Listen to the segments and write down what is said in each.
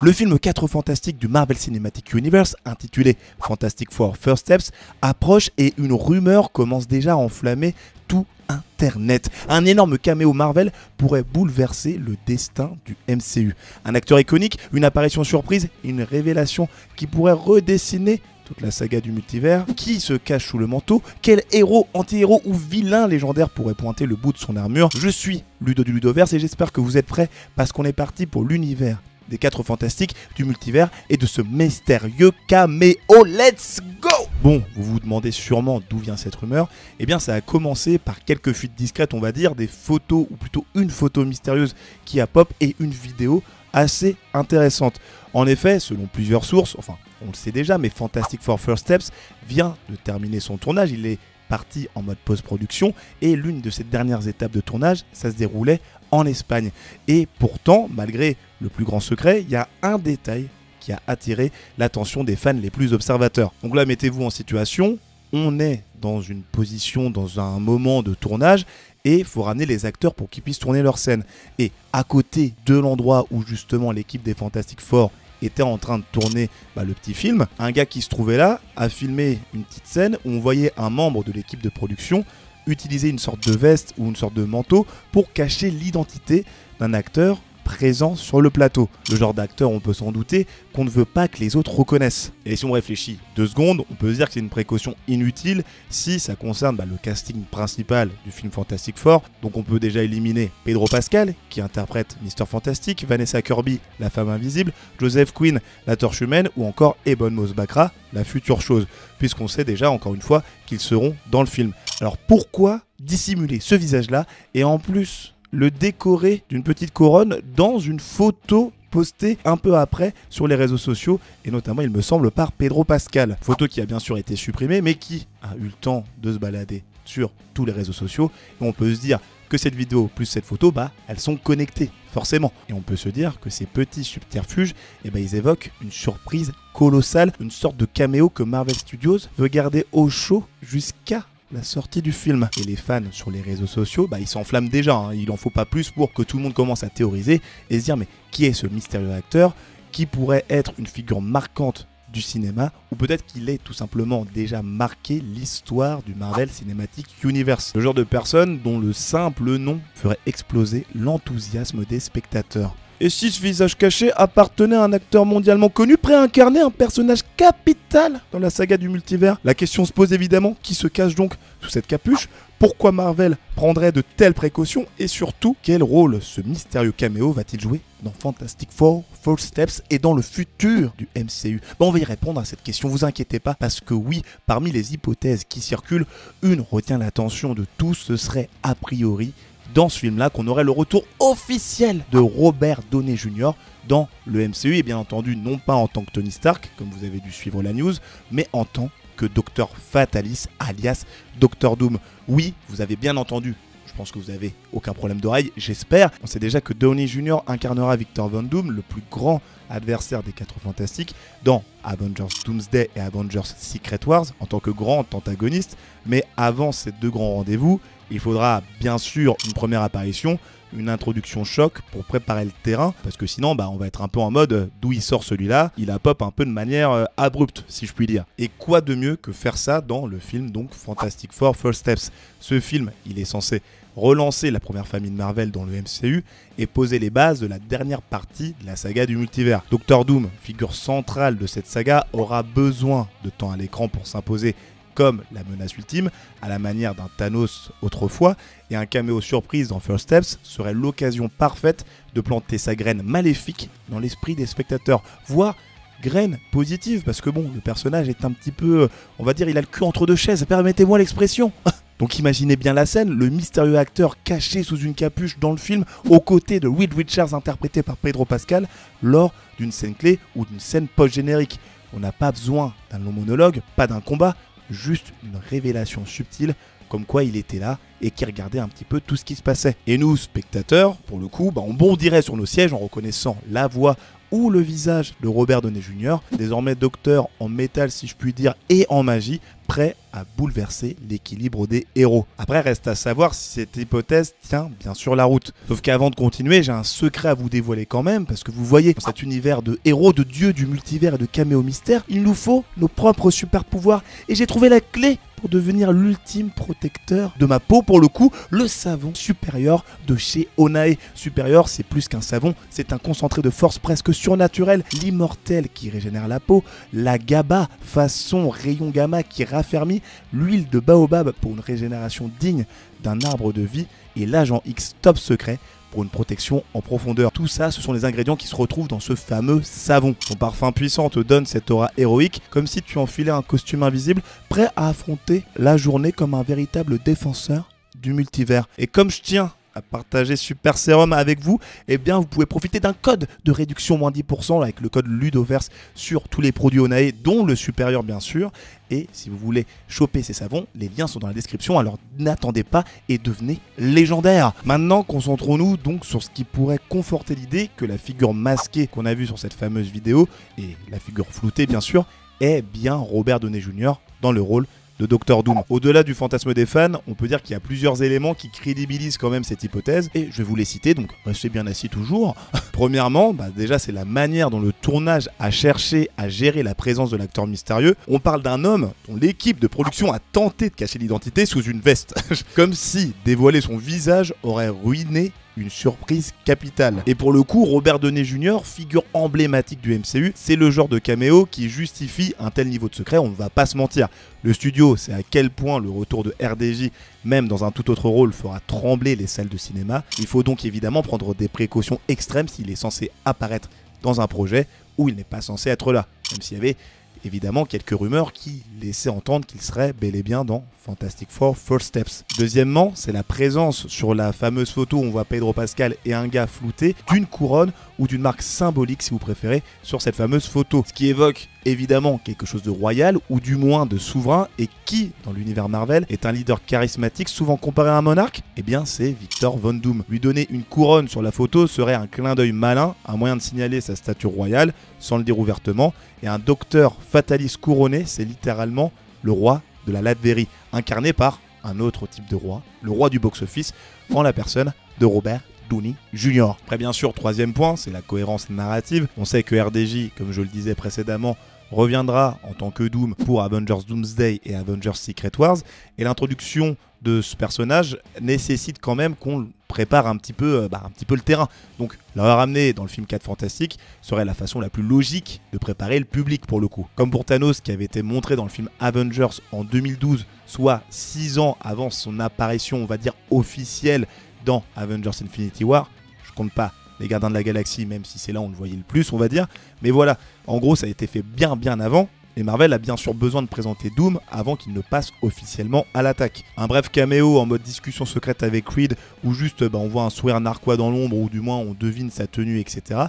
Le film 4 Fantastiques du Marvel Cinematic Universe, intitulé Fantastic Four First Steps, approche et une rumeur commence déjà à enflammer tout Internet. Un énorme caméo Marvel pourrait bouleverser le destin du MCU. Un acteur iconique, une apparition surprise, une révélation qui pourrait redessiner toute la saga du multivers. Qui se cache sous le manteau? Quel héros, anti-héros ou vilain légendaire pourrait pointer le bout de son armure? Je suis Ludo du Ludoverse et j'espère que vous êtes prêts parce qu'on est parti pour l'univers des 4 Fantastiques, du multivers et de ce mystérieux caméo. Let's go! Bon, vous vous demandez sûrement d'où vient cette rumeur. Eh bien, ça a commencé par quelques fuites discrètes, on va dire, des photos, ou plutôt une photo mystérieuse qui a pop et une vidéo assez intéressante. En effet, selon plusieurs sources, enfin, on le sait déjà, mais Fantastic Four First Steps vient de terminer son tournage. Il est parti en mode post-production et l'une de ces dernières étapes de tournage, ça se déroulait en Espagne. Et pourtant, malgré le plus grand secret, il y a un détail qui a attiré l'attention des fans les plus observateurs. Donc là, mettez-vous en situation, on est dans une position, dans un moment de tournage, et il faut ramener les acteurs pour qu'ils puissent tourner leur scène. Et à côté de l'endroit où justement l'équipe des Fantastic Four était en train de tourner le petit film, un gars qui se trouvait là a filmé une petite scène où on voyait un membre de l'équipe de production utiliser une sorte de veste ou une sorte de manteau pour cacher l'identité d'un acteur présent sur le plateau. Le genre d'acteur, on peut s'en douter, qu'on ne veut pas que les autres reconnaissent. Et si on réfléchit 2 secondes, on peut se dire que c'est une précaution inutile si ça concerne le casting principal du film Fantastic Four. Donc on peut déjà éliminer Pedro Pascal, qui interprète Mr. Fantastic, Vanessa Kirby, la femme invisible, Joseph Quinn, la torche humaine, ou encore Ebon Moss-Bachrach, la future chose, puisqu'on sait déjà, encore une fois, qu'ils seront dans le film. Alors pourquoi dissimuler ce visage-là et en plus le décorer d'une petite couronne dans une photo postée un peu après sur les réseaux sociaux et notamment il me semble par Pedro Pascal. Photo qui a bien sûr été supprimée mais qui a eu le temps de se balader sur tous les réseaux sociaux et on peut se dire que cette vidéo plus cette photo, elles sont connectées forcément. Et on peut se dire que ces petits subterfuges, ils évoquent une surprise colossale, une sorte de caméo que Marvel Studios veut garder au chaud jusqu'à la sortie du film. Et les fans sur les réseaux sociaux, ils s'enflamment déjà, il en faut pas plus pour que tout le monde commence à théoriser et se dire mais qui est ce mystérieux acteur qui pourrait être une figure marquante du cinéma ou peut-être qu'il est tout simplement déjà marqué l'histoire du Marvel Cinematic Universe. Le genre de personne dont le simple nom ferait exploser l'enthousiasme des spectateurs. Et si ce visage caché appartenait à un acteur mondialement connu, prêt à incarner un personnage capital dans la saga du multivers? La question se pose évidemment, qui se cache donc sous cette capuche? Pourquoi Marvel prendrait de telles précautions? Et surtout, quel rôle ce mystérieux caméo va-t-il jouer dans Fantastic Four First Steps et dans le futur du MCU? On va y répondre à cette question, vous inquiétez pas, parce que oui, parmi les hypothèses qui circulent, une retient l'attention de tous, ce serait a priori dans ce film-là qu'on aurait le retour officiel de Robert Downey Jr. dans le MCU, et bien entendu non pas en tant que Tony Stark, comme vous avez dû suivre la news, mais en tant que Dr. Fatalis, alias Dr. Doom. Oui, vous avez bien entendu, je pense que vous avez aucun problème d'oreille, j'espère. On sait déjà que Downey Jr. incarnera Victor Von Doom, le plus grand adversaire des 4 Fantastiques, dans Avengers Doomsday et Avengers Secret Wars, en tant que grand antagoniste. Mais avant ces 2 grands rendez-vous, il faudra bien sûr une première apparition, une introduction choc pour préparer le terrain, parce que sinon on va être un peu en mode d'où il sort celui-là, il a pop un peu de manière abrupte si je puis dire. Et quoi de mieux que faire ça dans le film donc Fantastic Four First Steps. Ce film, il est censé relancer la première famille de Marvel dans le MCU et poser les bases de la dernière partie de la saga du multivers. Dr. Doom, figure centrale de cette saga, aura besoin de temps à l'écran pour s'imposer comme la menace ultime, à la manière d'un Thanos autrefois, et un caméo surprise dans First Steps serait l'occasion parfaite de planter sa graine maléfique dans l'esprit des spectateurs, voire graine positive, parce que le personnage est un petit peu, on va dire, il a le cul entre 2 chaises, permettez-moi l'expression. Donc imaginez bien la scène, le mystérieux acteur caché sous une capuche dans le film, aux côtés de Reed Richards interprété par Pedro Pascal, lors d'une scène clé ou d'une scène post-générique. On n'a pas besoin d'un long monologue, pas d'un combat, juste une révélation subtile comme quoi il était là et qui regardait un petit peu tout ce qui se passait. Et nous, spectateurs, pour le coup, on bondirait sur nos sièges en reconnaissant la voix ou le visage de Robert Downey Jr., désormais docteur en métal si je puis dire et en magie, prêt à bouleverser l'équilibre des héros. Après, reste à savoir si cette hypothèse tient bien sûr la route. Sauf qu'avant de continuer, j'ai un secret à vous dévoiler quand même, parce que vous voyez, dans cet univers de héros, de dieux, du multivers et de caméo mystère, il nous faut nos propres super pouvoirs. Et j'ai trouvé la clé pour devenir l'ultime protecteur de ma peau, pour le coup, le savon supérieur de chez Onae. Supérieur, c'est plus qu'un savon, c'est un concentré de force presque surnaturelle, l'immortel qui régénère la peau, la GABA façon rayon gamma qui raffermit, l'huile de baobab pour une régénération digne d'un arbre de vie et l'agent X top secret pour une protection en profondeur. Tout ça, ce sont les ingrédients qui se retrouvent dans ce fameux savon. Son parfum puissant te donne cette aura héroïque, comme si tu enfilais un costume invisible, prêt à affronter la journée comme un véritable défenseur du multivers. Et comme je tiens à partager Super Serum avec vous, eh bien vous pouvez profiter d'un code de réduction moins 10% avec le code Ludoverse sur tous les produits Onae, dont le supérieur bien sûr. Et si vous voulez choper ces savons, les liens sont dans la description, alors n'attendez pas et devenez légendaire. Maintenant, concentrons-nous donc sur ce qui pourrait conforter l'idée que la figure masquée qu'on a vue sur cette fameuse vidéo, et la figure floutée bien sûr, est bien Robert Downey Jr. dans le rôle de Dr Doom. Au-delà du fantasme des fans, on peut dire qu'il y a plusieurs éléments qui crédibilisent quand même cette hypothèse, et je vais vous les citer, donc restez bien assis toujours. Premièrement, déjà c'est la manière dont le tournage a cherché à gérer la présence de l'acteur mystérieux. On parle d'un homme dont l'équipe de production a tenté de cacher l'identité sous une veste, comme si dévoiler son visage aurait ruiné une surprise capitale. Et pour le coup, Robert Downey Jr., figure emblématique du MCU, c'est le genre de caméo qui justifie un tel niveau de secret, on ne va pas se mentir. Le studio sait à quel point le retour de RDJ, même dans un tout autre rôle, fera trembler les salles de cinéma. Il faut donc évidemment prendre des précautions extrêmes s'il est censé apparaître dans un projet où il n'est pas censé être là, même s'il y avait évidemment quelques rumeurs qui laissaient entendre qu'il serait bel et bien dans Fantastic Four First Steps. Deuxièmement, c'est la présence sur la fameuse photo où on voit Pedro Pascal et un gars flouté d'une couronne ou d'une marque symbolique si vous préférez sur cette fameuse photo. Ce qui évoque évidemment quelque chose de royal ou du moins de souverain, et qui dans l'univers Marvel est un leader charismatique souvent comparé à un monarque? Eh bien c'est Victor Von Doom. Lui donner une couronne sur la photo serait un clin d'œil malin, un moyen de signaler sa stature royale sans le dire ouvertement, et un docteur fataliste couronné, c'est littéralement le roi de la Latverie, incarné par un autre type de roi, le roi du box-office, en la personne de Robert Downey Jr. Après bien sûr, troisième point, c'est la cohérence narrative. On sait que RDJ, comme je le disais précédemment, reviendra en tant que Doom pour Avengers Doomsday et Avengers Secret Wars, et l'introduction de ce personnage nécessite quand même qu'on prépare un petit peu le terrain. Donc le ramener dans le film 4 Fantastique serait la façon la plus logique de préparer le public pour le coup. Comme pour Thanos qui avait été montré dans le film Avengers en 2012, soit 6 ans avant son apparition, on va dire officielle, dans Avengers Infinity War. Je compte pas les Gardiens de la Galaxie, même si c'est là où on le voyait le plus, on va dire. Mais voilà, en gros, ça a été fait bien avant. Et Marvel a bien sûr besoin de présenter Doom avant qu'il ne passe officiellement à l'attaque. Un bref caméo en mode discussion secrète avec Reed, où juste on voit un sourire narquois dans l'ombre, ou du moins on devine sa tenue, etc.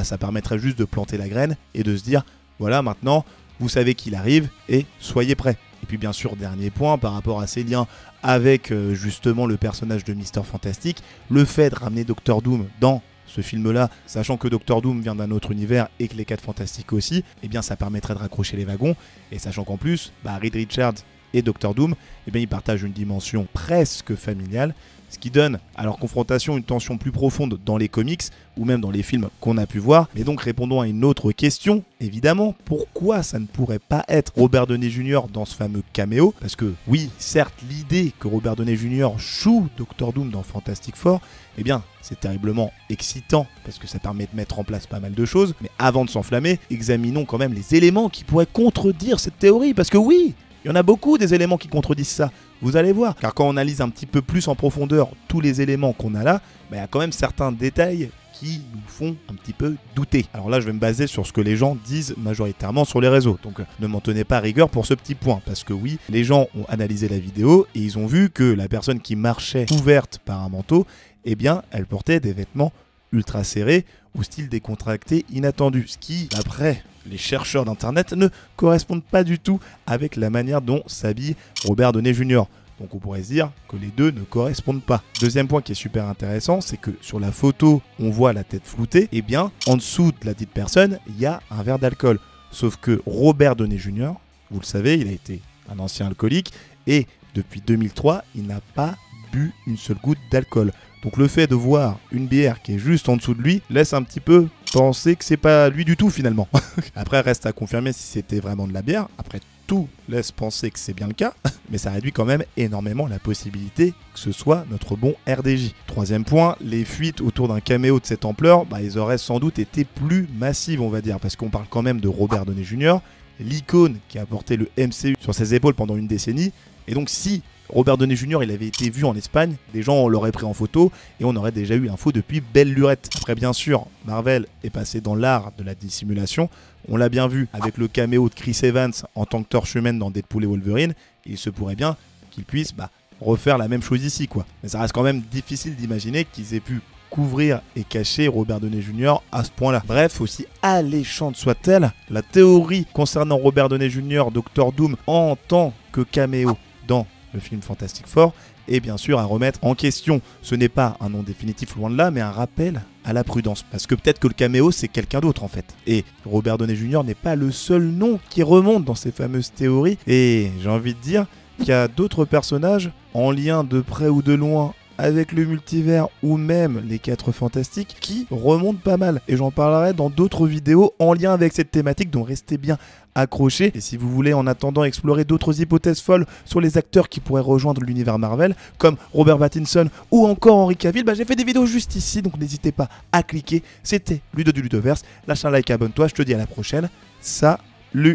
Ça permettrait juste de planter la graine et de se dire, voilà, maintenant, vous savez qu'il arrive et soyez prêts. Et puis bien sûr, dernier point, par rapport à ses liens avec justement le personnage de Mister Fantastic, le fait de ramener Dr Doom dans ce film-là, sachant que Dr Doom vient d'un autre univers et que les 4 Fantastiques aussi, eh bien ça permettrait de raccrocher les wagons, et sachant qu'en plus, Reed Richards et Dr Doom, eh bien ils partagent une dimension presque familiale, ce qui donne à leur confrontation une tension plus profonde dans les comics, ou même dans les films qu'on a pu voir. Mais donc répondons à une autre question, évidemment, pourquoi ça ne pourrait pas être Robert Downey Jr. dans ce fameux caméo? Parce que oui, certes, l'idée que Robert Downey Jr. joue Dr Doom dans Fantastic Four, eh bien, c'est terriblement excitant, parce que ça permet de mettre en place pas mal de choses. Mais avant de s'enflammer, examinons quand même les éléments qui pourraient contredire cette théorie, parce que oui, il y en a beaucoup des éléments qui contredisent ça, vous allez voir. Car quand on analyse un petit peu plus en profondeur tous les éléments qu'on a là, il y a quand même certains détails qui nous font un petit peu douter. Alors là, je vais me baser sur ce que les gens disent majoritairement sur les réseaux. Donc ne m'en tenez pas rigueur pour ce petit point. Parce que oui, les gens ont analysé la vidéo et ils ont vu que la personne qui marchait couverte par un manteau, eh bien, elle portait des vêtements ultra serrés ou style décontracté inattendu. Ce qui, d'après les chercheurs d'internet, ne correspondent pas du tout avec la manière dont s'habille Robert Downey Jr. Donc on pourrait se dire que les deux ne correspondent pas. Deuxième point qui est super intéressant, c'est que sur la photo, on voit la tête floutée. Et bien, en dessous de la dite personne, il y a un verre d'alcool. Sauf que Robert Downey Jr., vous le savez, il a été un ancien alcoolique et depuis 2003, il n'a pas bu une seule goutte d'alcool. Donc le fait de voir une bière qui est juste en dessous de lui laisse un petit peu penser que c'est pas lui du tout finalement. Après, reste à confirmer si c'était vraiment de la bière. Après, tout laisse penser que c'est bien le cas, mais ça réduit quand même énormément la possibilité que ce soit notre bon RDJ. Troisième point, les fuites autour d'un caméo de cette ampleur, ils auraient sans doute été plus massives, on va dire, parce qu'on parle quand même de Robert Downey Jr., l'icône qui a porté le MCU sur ses épaules pendant une décennie, et donc si Robert Downey Jr. il avait été vu en Espagne, des gens l'auraient pris en photo et on aurait déjà eu l'info depuis belle lurette. Après bien sûr, Marvel est passé dans l'art de la dissimulation. On l'a bien vu avec le caméo de Chris Evans en tant que Torche Humaine dans Deadpool et Wolverine. Et il se pourrait bien qu'ils puissent refaire la même chose ici, quoi. Mais ça reste quand même difficile d'imaginer qu'ils aient pu couvrir et cacher Robert Downey Jr. à ce point-là. Bref, aussi alléchante soit-elle, la théorie concernant Robert Downey Jr., Doctor Doom en tant que caméo dans le film Fantastic Four, est bien sûr à remettre en question. Ce n'est pas un nom définitif, loin de là, mais un rappel à la prudence. Parce que peut-être que le caméo, c'est quelqu'un d'autre en fait. Et Robert Downey Jr. n'est pas le seul nom qui remonte dans ces fameuses théories. Et j'ai envie de dire qu'il y a d'autres personnages en lien de près ou de loin avec le multivers ou même les 4 fantastiques qui remontent pas mal. Et j'en parlerai dans d'autres vidéos en lien avec cette thématique, donc restez bien accrochés. Et si vous voulez en attendant explorer d'autres hypothèses folles sur les acteurs qui pourraient rejoindre l'univers Marvel, comme Robert Pattinson ou encore Henry Cavill, j'ai fait des vidéos juste ici, donc n'hésitez pas à cliquer. C'était Ludo du Ludoverse, lâche un like, abonne-toi, je te dis à la prochaine. Salut!